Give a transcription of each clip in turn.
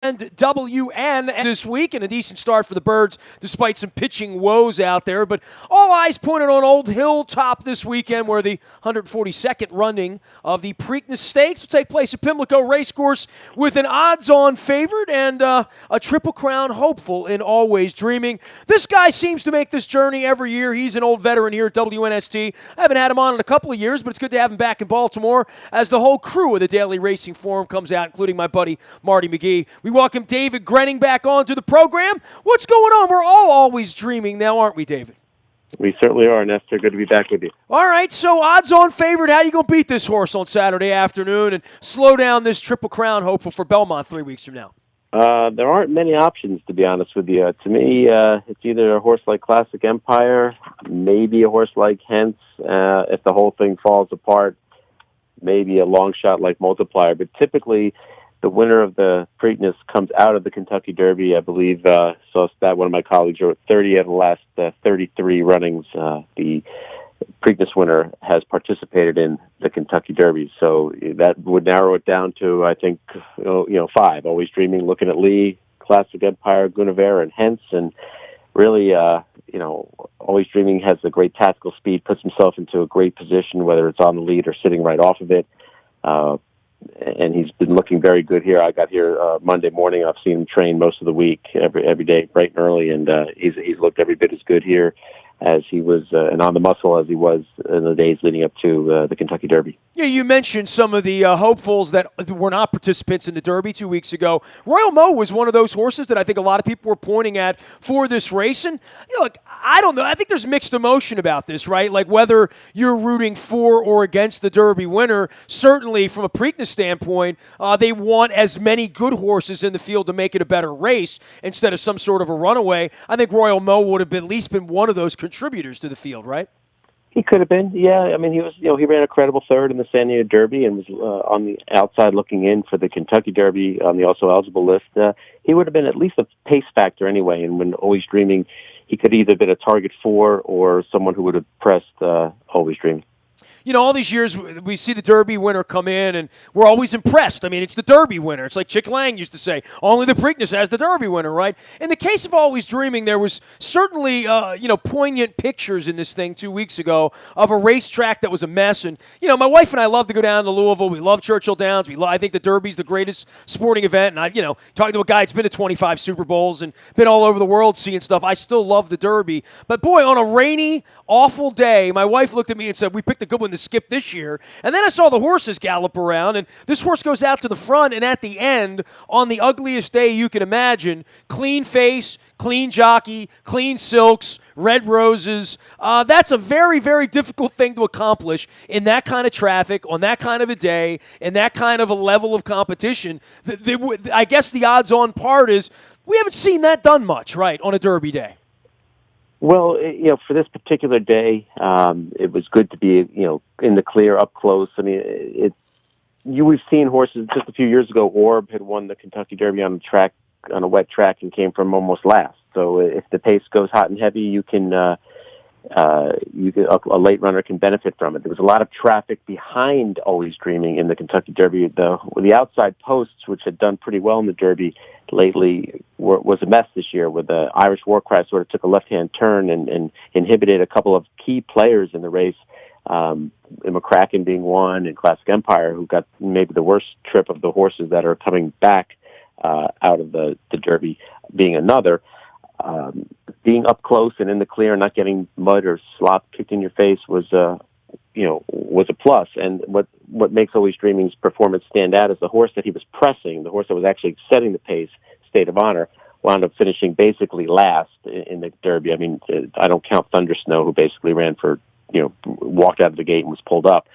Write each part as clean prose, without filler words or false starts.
And WN this week, and a decent start for the Birds despite some pitching woes out there. But all eyes pointed on Old Hilltop this weekend, where the 142nd running of the Preakness Stakes will take place at Pimlico Racecourse with an odds-on favorite and a Triple Crown hopeful in Always Dreaming. This guy seems to make this journey every year. He's an old veteran here at WNST. I haven't had him on in a couple of years, but it's good to have him back in Baltimore as the whole crew of the Daily Racing Forum comes out, including my buddy Marty McGee. We welcome David Grenning back onto the program. What's going on? We're all always dreaming now, aren't we, David? We certainly are, Nestor. Good to be back with you. All right, so odds-on favorite. How you going to beat this horse on Saturday afternoon and slow down this Triple Crown hopeful for Belmont 3 weeks from now? There aren't many options, to be honest with you. To me, it's either a horse like Classic Empire, maybe a horse like Hence, if the whole thing falls apart, maybe a long shot like Multiplier. But typically, the winner of the Preakness comes out of the Kentucky Derby. I believe, saw that one of my colleagues wrote 30 out of the last 33 runnings. The Preakness winner has participated in the Kentucky Derby. So that would narrow it down to, I think, 5. Always Dreaming, Looking at Lee, Classic Empire, Guinevere, and Hence. And really, Always Dreaming has a great tactical speed, puts himself into a great position, whether it's on the lead or sitting right off of it. And he's been looking very good here. I got here Monday morning. I've seen him train most of the week, every day, bright and early, and he's looked every bit as good here as he was, and on the muscle as he was in the days leading up to the Kentucky Derby. Yeah, you mentioned some of the hopefuls that were not participants in the Derby 2 weeks ago. Royal Mo was one of those horses that I think a lot of people were pointing at for this race. And, look, I don't know. I think there's mixed emotion about this, right? Like whether you're rooting for or against the Derby winner. Certainly, from a Preakness standpoint, they want as many good horses in the field to make it a better race instead of some sort of a runaway. I think Royal Mo would have at least been one of those contributors to the field, right? He could have been, yeah. I mean, he was, he ran a credible third in the San Diego Derby and was on the outside looking in for the Kentucky Derby on the also eligible list. He would have been at least a pace factor anyway. And when Always Dreaming, he could either have been a target 4 or someone who would have pressed Always Dreaming. All these years we see the Derby winner come in, and we're always impressed. I mean, it's the Derby winner. It's like Chick Lang used to say, only the Preakness has the Derby winner, right? In the case of Always Dreaming, there was certainly, poignant pictures in this thing 2 weeks ago of a racetrack that was a mess. And, my wife and I love to go down to Louisville. We love Churchill Downs. I think the Derby's the greatest sporting event. And, talking to a guy that's been to 25 Super Bowls and been all over the world seeing stuff, I still love the Derby. But, boy, on a rainy, awful day, my wife looked at me and said, we picked a good one to skip this year. And then I saw the horses gallop around, and this horse goes out to the front, and at the end, on the ugliest day you can imagine, clean face, clean jockey, clean silks, red roses. That's a very, very difficult thing to accomplish in that kind of traffic, on that kind of a day, in that kind of a level of competition. I guess the odds-on part is we haven't seen that done much, right, on a Derby day. Well, for this particular day, it was good to be, in the clear, up close. I mean, we've seen horses just a few years ago. Orb had won the Kentucky Derby on a wet track, and came from almost last. So if the pace goes hot and heavy, a late runner can benefit from it. There was a lot of traffic behind Always Dreaming in the Kentucky Derby. The outside posts, which had done pretty well in the Derby lately, was a mess this year, where the Irish Warcry sort of took a left-hand turn and inhibited a couple of key players in the race, McCracken being one, and Classic Empire, who got maybe the worst trip of the horses that are coming back out of the Derby, being another. Being up close and in the clear, not getting mud or slop kicked in your face was a plus. And what makes Always Dreaming's performance stand out is the horse that he was pressing, the horse that was actually setting the pace, State of Honor, wound up finishing basically last in the Derby. I mean, I don't count Thunder Snow, who basically ran walked out of the gate and was pulled up.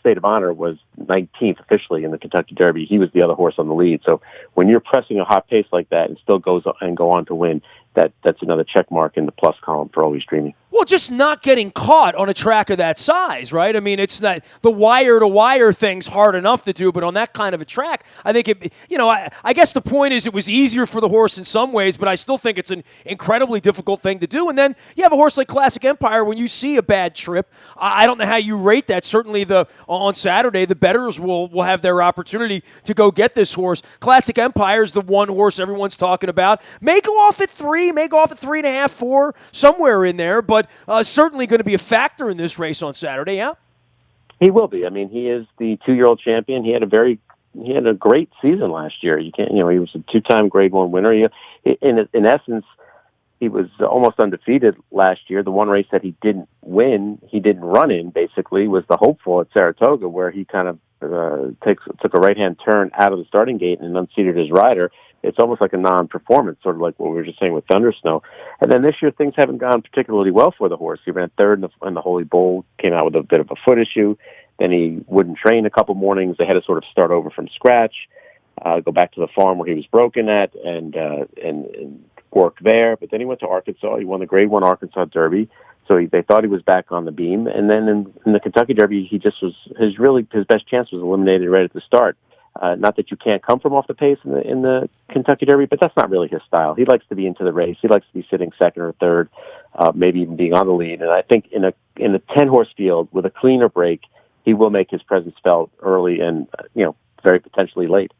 State of Honor was 19th officially in the Kentucky Derby. He was the other horse on the lead. So when you're pressing a hot pace like that and still go on to win, that's another check mark in the plus column for Always Dreaming. Well, just not getting caught on a track of that size, right? I mean, it's not the wire-to-wire thing's hard enough to do, but on that kind of a track, I think I guess the point is it was easier for the horse in some ways, but I still think it's an incredibly difficult thing to do. And then you have a horse like Classic Empire. When you see a bad trip, I don't know how you rate that. Certainly, on Saturday, the bettors will have their opportunity to go get this horse. Classic Empire is the one horse everyone's talking about. May go off at 3, may go off at 3.5, 4, somewhere in there, but certainly going to be a factor in this race on Saturday, yeah? He will be. I mean, he is the 2-year-old champion. He had a great season last year. He was a 2-time Grade 1 winner. In essence, he was almost undefeated last year. The one race that he didn't win, he didn't run in, basically, was the Hopeful at Saratoga, where he kind of took a right-hand turn out of the starting gate and unseated his rider. It's almost like a non-performance, sort of like what we were just saying with Thundersnow. And then this year, things haven't gone particularly well for the horse. He ran third in the Holy Bull, came out with a bit of a foot issue. Then he wouldn't train a couple mornings. They had to sort of start over from scratch, go back to the farm where he was broken at, and work there. But then he went to Arkansas. He won the Grade 1 Arkansas Derby. So they thought he was back on the beam. And then in the Kentucky Derby, he just was his best chance was eliminated right at the start. Not that you can't come from off the pace in the Kentucky Derby, but that's not really his style. He likes to be into the race. He likes to be sitting second or third, maybe even being on the lead. And I think in a 10-horse field with a cleaner break, he will make his presence felt early and very potentially late.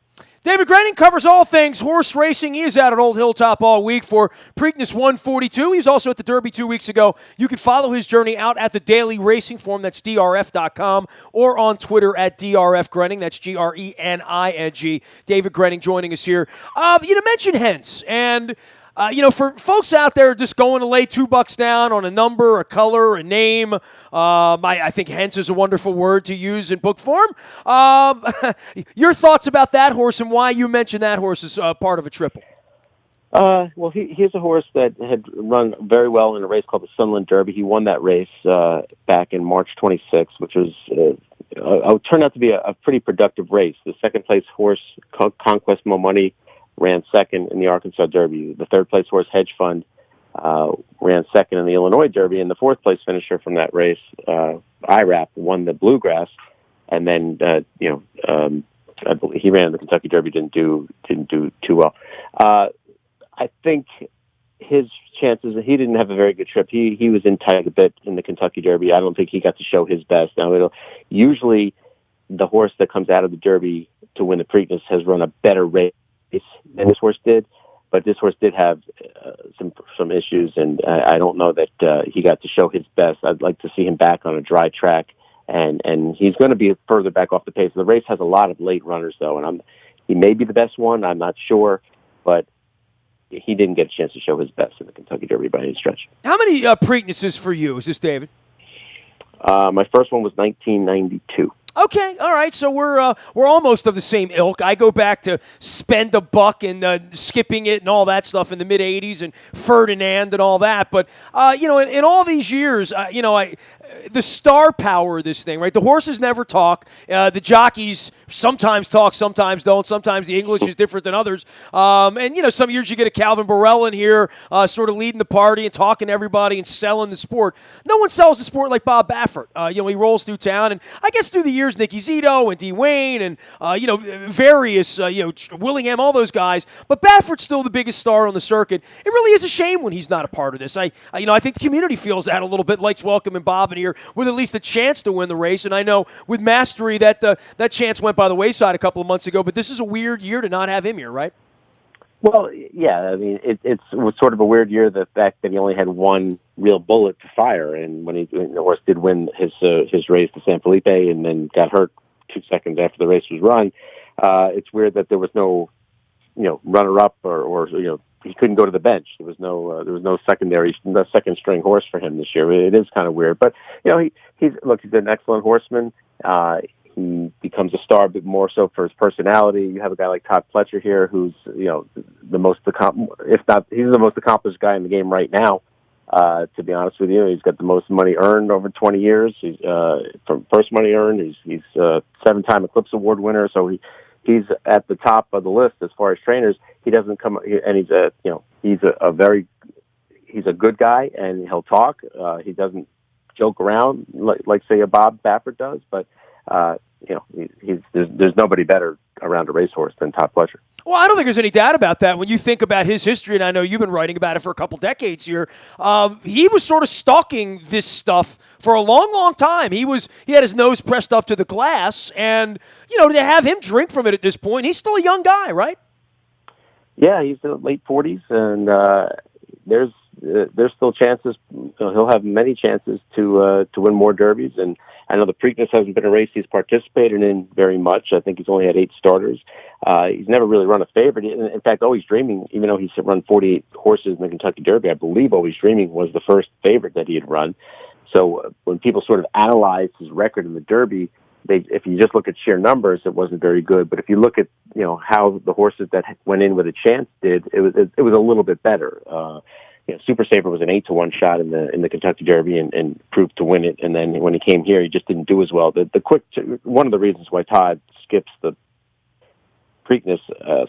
David Grenning covers all things horse racing. He is out at Old Hilltop all week for Preakness 142. He was also at the Derby 2 weeks ago. You can follow his journey out at the Daily Racing Form. That's drf.com, or on Twitter at drfgrenning. That's Grening. David Grenning joining us here. You mentioned Hence, and for folks out there just going to lay $2 down on a number, a color, a name, I think hence is a wonderful word to use in book form. Your thoughts about that horse and why you mentioned that horse as part of a triple? Well, he's a horse that had run very well in a race called the Sunland Derby. He won that race back in March 26th, which was turned out to be a pretty productive race. The second-place horse, Conquest Mo Money, ran second in the Arkansas Derby. The third-place horse, Hedge Fund, ran second in the Illinois Derby, and the fourth-place finisher from that race, IRAP, won the Bluegrass. And then, I believe he ran the Kentucky Derby, didn't do too well. I think his chances, he didn't have a very good trip. He was in tight a bit in the Kentucky Derby. I don't think he got to show his best. Now, usually the horse that comes out of the Derby to win the Preakness has run a better race than this horse did, but this horse did have some issues, and I don't know that he got to show his best. I'd like to see him back on a dry track, and he's going to be further back off the pace. The race has a lot of late runners, though, and he may be the best one. I'm not sure, but he didn't get a chance to show his best in the Kentucky Derby by any stretch. How many Preaknesses for you is this, David? My first one was 1992. Okay, all right. So we're almost of the same ilk. I go back to Spend a Buck and Skipping It and all that stuff in the mid '80s and Ferdinand and all that. But in all these years, the star power of this thing, right? The horses never talk. The jockeys sometimes talk, sometimes don't. Sometimes the English is different than others. And some years you get a Calvin Borel in here, sort of leading the party and talking to everybody and selling the sport. No one sells the sport like Bob Baffert. He rolls through town, and I guess through the years, Nicky Zito and D. Wayne and various Willingham, all those guys. But Baffert's still the biggest star on the circuit. It really is a shame when he's not a part of this. I think the community feels that a little bit, likes welcoming Bob in here with at least a chance to win the race. And I know with Mastery that that chance went by the wayside a couple of months ago. But this is a weird year to not have him here, right? Well, yeah. I mean, it was sort of a weird year, the fact that he only had one real bullet to fire, and when the horse did win his race to San Felipe and then got hurt 2 seconds after the race was run, it's weird that there was no runner-up or he couldn't go to the bench. There was no second string horse for him this year. It is kind of weird, but he's an excellent horseman. He becomes a star a bit more so for his personality. You have a guy like Todd Pletcher here, who's the most if not, he's the most accomplished guy in the game right now. To be honest with you, he's got the most money earned over 20 years. He's from first money earned. He's 7-time Eclipse Award winner, so he's at the top of the list as far as trainers. He doesn't come, and he's a very he's a good guy and he'll talk. He doesn't joke around like say a Bob Baffert does, but there's nobody better around a racehorse than Todd Pletcher. Well, I don't think there's any doubt about that. When you think about his history, and I know you've been writing about it for a couple decades here, he was sort of stalking this stuff for a long, long time. He had his nose pressed up to the glass, and to have him drink from it at this point, he's still a young guy, right? Yeah, he's in the late 40s, and there's still chances. He'll have many chances to win more derbies. And I know the Preakness hasn't been a race he's participated in very much. I think he's only had 8 starters. He's never really run a favorite. In fact, Always Dreaming, even though he's run 48 horses in the Kentucky Derby, I believe Always Dreaming was the first favorite that he had run. So when people sort of analyze his record in the Derby, if you just look at sheer numbers, it wasn't very good. But if you look at how the horses that went in with a chance did, it was a little bit better. Super Saver was an 8-1 shot in the Kentucky Derby and proved to win it. And then when he came here, he just didn't do as well. One of the reasons why Todd skips the Preakness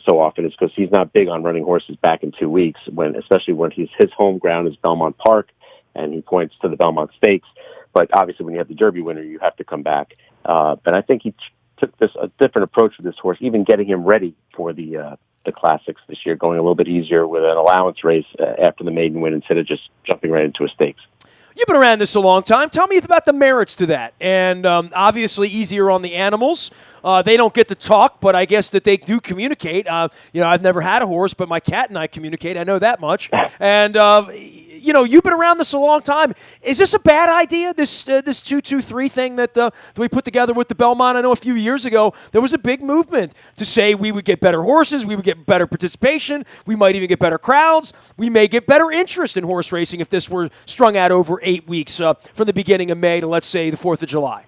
so often is because he's not big on running horses back in 2 weeks, especially when his home ground is Belmont Park, and he points to the Belmont Stakes. But obviously, when you have the Derby winner, you have to come back. But I think he took a different approach with this horse, even getting him ready for the Classics this year, going a little bit easier with an allowance race after the maiden win instead of just jumping right into a stakes. You've been around this a long time. Tell me about the merits to that. And obviously easier on the animals. They don't get to talk, but I guess that they do communicate. I've never had a horse, but my cat and I communicate. I know that much. And you've been around this a long time. Is this a bad idea, this 2-2-3 thing that we put together with the Belmont? I know a few years ago there was a big movement to say we would get better horses, we would get better participation, we might even get better crowds, we may get better interest in horse racing if this were strung out over 8 weeks from the beginning of May to, let's say, the 4th of July.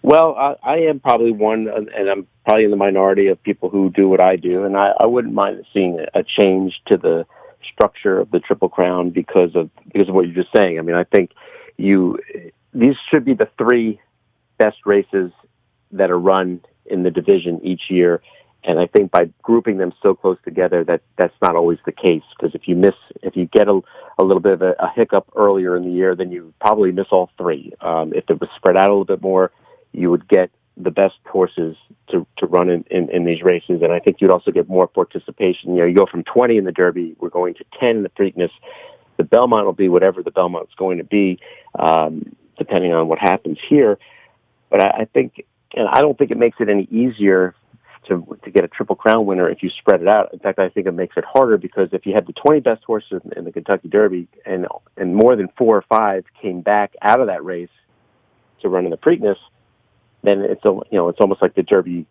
Well, I am probably one, and I'm probably in the minority of people who do what I do, and I wouldn't mind seeing a change to the structure of the Triple Crown because of what you're just saying. I mean, I think these should be the 3 best races that are run in the division each year, and I think by grouping them so close together, that's not always the case, because if you get a little bit of a hiccup earlier in the year, then you probably miss all 3. If it was spread out a little bit more, you would get the best horses to run in these races, and I think you'd also get more participation. You go from 20 in the Derby, we're going to 10 in the Preakness. The Belmont will be whatever the Belmont's going to be, depending on what happens here. But I think, and I don't think it makes it any easier to get a Triple Crown winner if you spread it out. In fact, I think it makes it harder, because if you had the 20 best horses in the Kentucky Derby and more than 4 or 5 came back out of that race to run in the Preakness, then it's almost like the Derby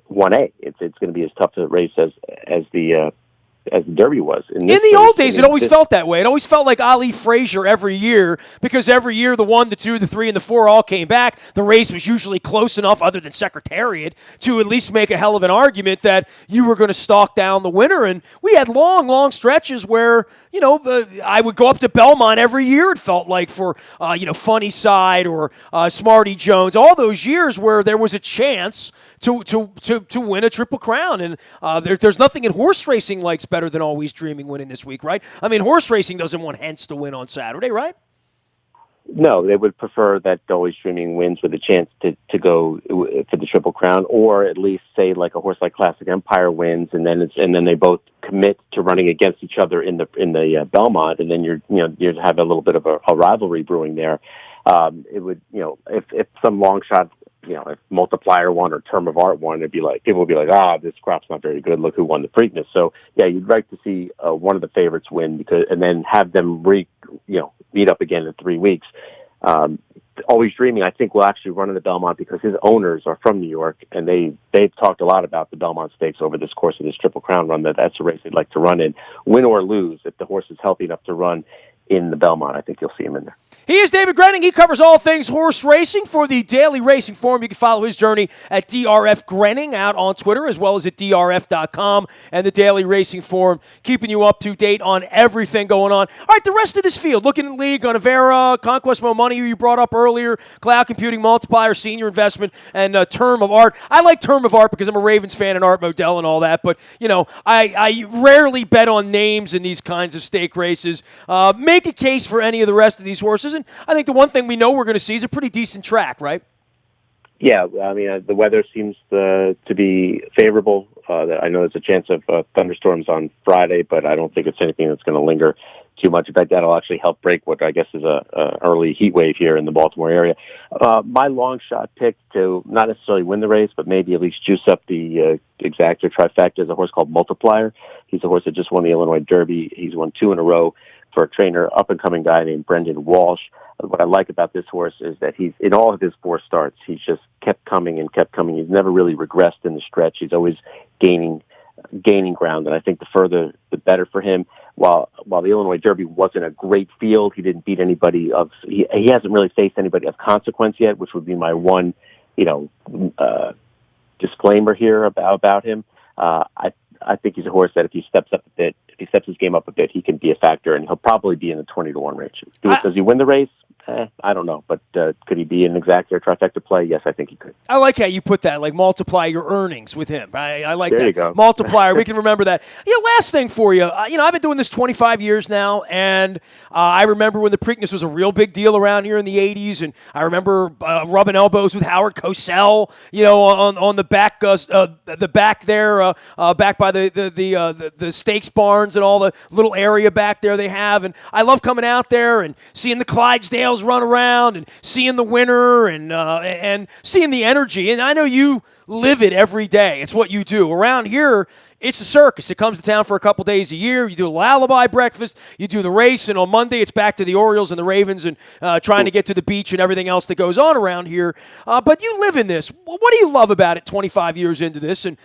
1A. It's going to be as tough a race as the Derby was. In the old days, it always felt that way. It always felt like Ali Frazier every year, because every year the 1, the 2, the 3, and the 4 all came back. The race was usually close enough, other than Secretariat, to at least make a hell of an argument that you were going to stalk down the winner. And we had long, long stretches where, I would go up to Belmont every year, it felt like, for, Funny Side or Smarty Jones, all those years where there was a chance to win a Triple Crown. And there's nothing in horse racing likes better than Always Dreaming winning this week, right? I mean, horse racing doesn't want Hence to win on Saturday, right? No, they would prefer that Always Dreaming wins with a chance to go for the Triple Crown, or at least say like a horse like Classic Empire wins, and then they both commit to running against each other in the Belmont, and then you'd have a little bit of a rivalry brewing there. It would, if some long shot, if Multiplier won or Term of Art won, people would be like, this crop's not very good. Look who won the Preakness. So yeah, you'd like to see one of the favorites win, and then have them meet up again in 3 weeks. Always Dreaming, I think, will actually run in the Belmont because his owners are from New York, and they've talked a lot about the Belmont Stakes over this course of this Triple Crown run. That's a race they'd like to run in, win or lose. If the horse is healthy enough to run, in the Belmont, I think you'll see him in there. He is David Grenning. He covers all things horse racing for the Daily Racing Forum. You can follow his journey at DRF Grenning out on Twitter, as well as at drf.com and the Daily Racing Forum, keeping you up to date on everything going on. All right, the rest of this field, looking at League, Gunavera, Conquest Mo Money, who you brought up earlier, Cloud Computing, Multiplier, Senior Investment, and Term of Art. I like Term of Art because I'm a Ravens fan and Art Modell and all that, but, I rarely bet on names in these kinds of stake races. Make a case for any of the rest of these horses. And I think the one thing we know we're going to see is a pretty decent track, right? Yeah, I mean, the weather seems to be favorable. I know there's a chance of thunderstorms on Friday, but I don't think it's anything that's going to linger too much. In fact, that'll actually help break what I guess is a early heat wave here in the Baltimore area. My long shot pick to not necessarily win the race, but maybe at least juice up the exacta trifecta is a horse called Multiplier. He's a horse that just won the Illinois Derby. He's won 2 in a row for a trainer, up-and-coming guy named Brendan Walsh. What I like about this horse is that he's, in all of his 4 starts, he's just kept coming and kept coming. He's never really regressed in the stretch. He's always gaining ground, and I think the further, the better for him. While the Illinois Derby wasn't a great field, he didn't beat anybody of, he hasn't really faced anybody of consequence yet, which would be my one, disclaimer here about him. I think he's a horse that if he steps his game up a bit, he can be a factor, and he'll probably be in the 20-1 range. Does he win the race? I don't know, but could he be an exacta or trifecta play? Yes, I think he could. I like how you put that, like multiply your earnings with him. I like that. There you go. Multiplier, we can remember that. Last thing for you, I've been doing this 25 years now, and I remember when the Preakness was a real big deal around here in the 80s, and I remember rubbing elbows with Howard Cosell, on the back, back there, back by the stakes barns and all the little area back there they have, and I love coming out there and seeing the Clydesdales run around and seeing the winner and seeing the energy. And I know you live it every day. It's what you do. Around here, it's a circus. It comes to town for a couple days a year. You do a lullaby breakfast. You do the race. And on Monday, it's back to the Orioles and the Ravens and trying to get to the beach and everything else that goes on around here. But you live in this. What do you love about it 25 years into this and,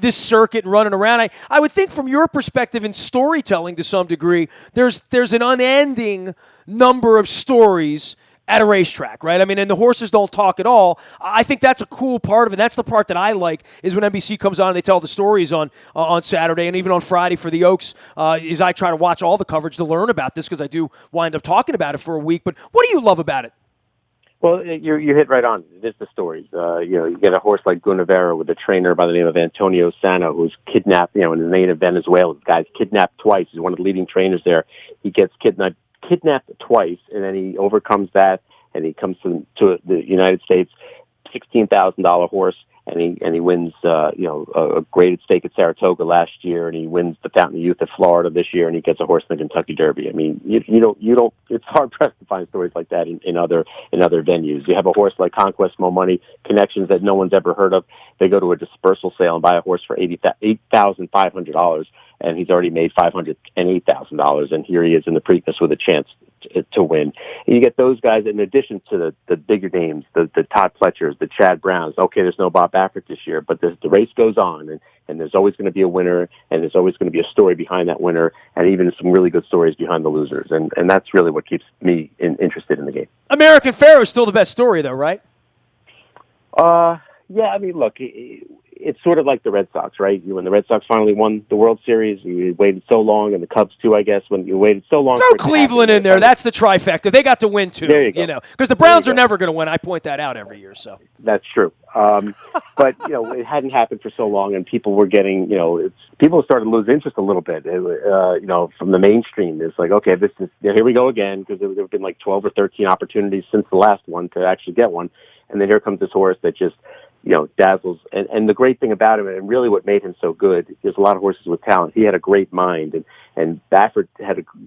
this circuit and running around? I would think from your perspective in storytelling to some degree, there's an unending number of stories at a racetrack, right? I mean, and the horses don't talk at all. I think that's a cool part of it. That's the part that I like is when NBC comes on and they tell the stories on Saturday and even on Friday for the Oaks, is I try to watch all the coverage to learn about this because I do wind up talking about it for a week. But what do you love about it? Well, you hit right on. It is the stories. You get a horse like Gunavera with a trainer by the name of Antonio Sano, who's kidnapped, in the native Venezuela. The guy's kidnapped twice. He's one of the leading trainers there. He gets kidnapped twice, and then he overcomes that, and he comes to the United States, $16,000 horse, and he wins, a graded stake at Saratoga last year, and he wins the Fountain of Youth at Florida this year, and he gets a horse in the Kentucky Derby. I mean, you don't. It's hard pressed to find stories like that in other venues. You have a horse like Conquest Mo Money, connections that no one's ever heard of. They go to a dispersal sale and buy a horse for $8,500, and he's already made $508,000, and here he is in the Preakness with a chance to win. And you get those guys in addition to the bigger names, the Todd Pletchers, the Chad Browns. Okay, there's no Bob Baffert this year, but the race goes on, and there's always going to be a winner, and there's always going to be a story behind that winner, and even some really good stories behind the losers, and that's really what keeps me interested in the game. American Pharoah is still the best story, though, right? Yeah, I mean, look, it's sort of like the Red Sox, right? When the Red Sox finally won the World Series, you waited so long, and the Cubs too, I guess, when you waited so long. Throw Cleveland in there. That's the trifecta. They got to win too. There you go. Because the Browns are never going to win. I point that out every year. So that's true. But it hadn't happened for so long, and people were getting, people started to lose interest a little bit. From the mainstream, it's like, okay, this is here we go again, because there have been like 12 or 13 opportunities since the last one to actually get one, and then here comes this horse that just dazzles. And the great thing about him, and really what made him so good, there's a lot of horses with talent. He had a great mind, and Baffert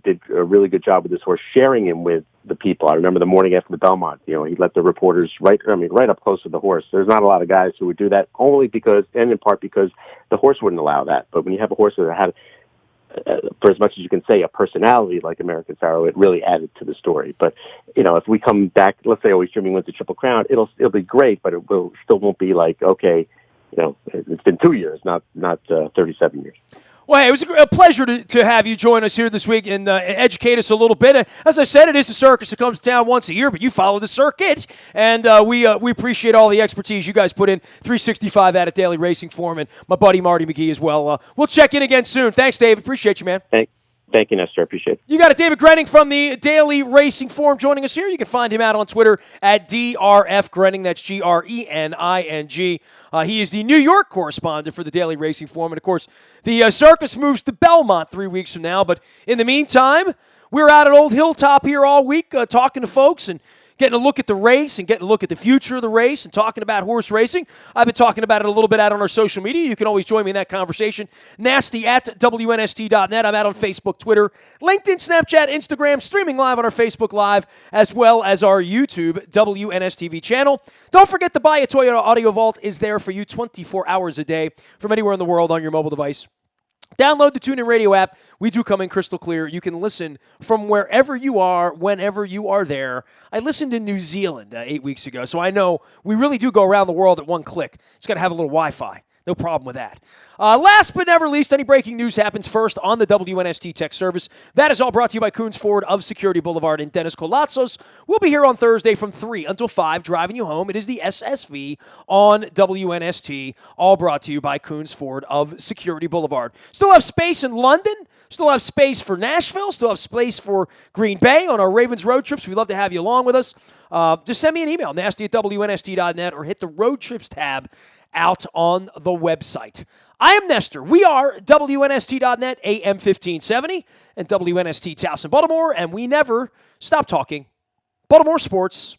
did a really good job with this horse, sharing him with the people. I remember the morning after the Belmont, he let the reporters right up close to the horse. There's not a lot of guys who would do that, only because, and in part because the horse wouldn't allow that. But when you have a horse that had, for as much as you can say, a personality like American Pharoah, it really added to the story. But if we come back, let's say Always Dreaming wins the Triple Crown, it'll be great, but still won't be like, okay, it's been 2 years, not 37 years. Well, hey, it was a pleasure to have you join us here this week and educate us a little bit. As I said, it is a circus that comes to town once a year, but you follow the circuit, and we appreciate all the expertise you guys put in 365 at Daily Racing Form, and my buddy Marty McGee as well. We'll check in again soon. Thanks, David. Appreciate you, man. Thank you, Nestor. I appreciate it. You got it, David Grenning from the Daily Racing Form joining us here. You can find him out on Twitter at DRF Grenning. That's Grening. He is the New York correspondent for the Daily Racing Form. And, of course, the circus moves to Belmont 3 weeks from now. But in the meantime, we're out at Old Hilltop here all week talking to folks and getting a look at the race and getting a look at the future of the race and talking about horse racing. I've been talking about it a little bit out on our social media. You can always join me in that conversation. Nasty at WNST.net. I'm out on Facebook, Twitter, LinkedIn, Snapchat, Instagram, streaming live on our Facebook Live, as well as our YouTube WNSTV channel. Don't forget to buy a Toyota Audio Vault is there for you 24 hours a day from anywhere in the world on your mobile device. Download the TuneIn Radio app. We do come in crystal clear. You can listen from wherever you are, whenever you are there. I listened in New Zealand 8 weeks ago, so I know we really do go around the world at one click. Just got to have a little Wi-Fi. No problem with that. Last but never least, any breaking news happens first on the WNST Tech Service. That is all brought to you by Coons Ford of Security Boulevard in Dennis Colazzos. We'll be here on Thursday from 3 until 5, driving you home. It is the SSV on WNST, all brought to you by Coons Ford of Security Boulevard. Still have space in London. Still have space for Nashville. Still have space for Green Bay on our Ravens road trips. We'd love to have you along with us. Just send me an email, nasty@WNST.net, or hit the road trips tab out on the website. I am Nestor. We are WNST.net, AM 1570, and WNST Towson, Baltimore, and we never stop talking Baltimore sports.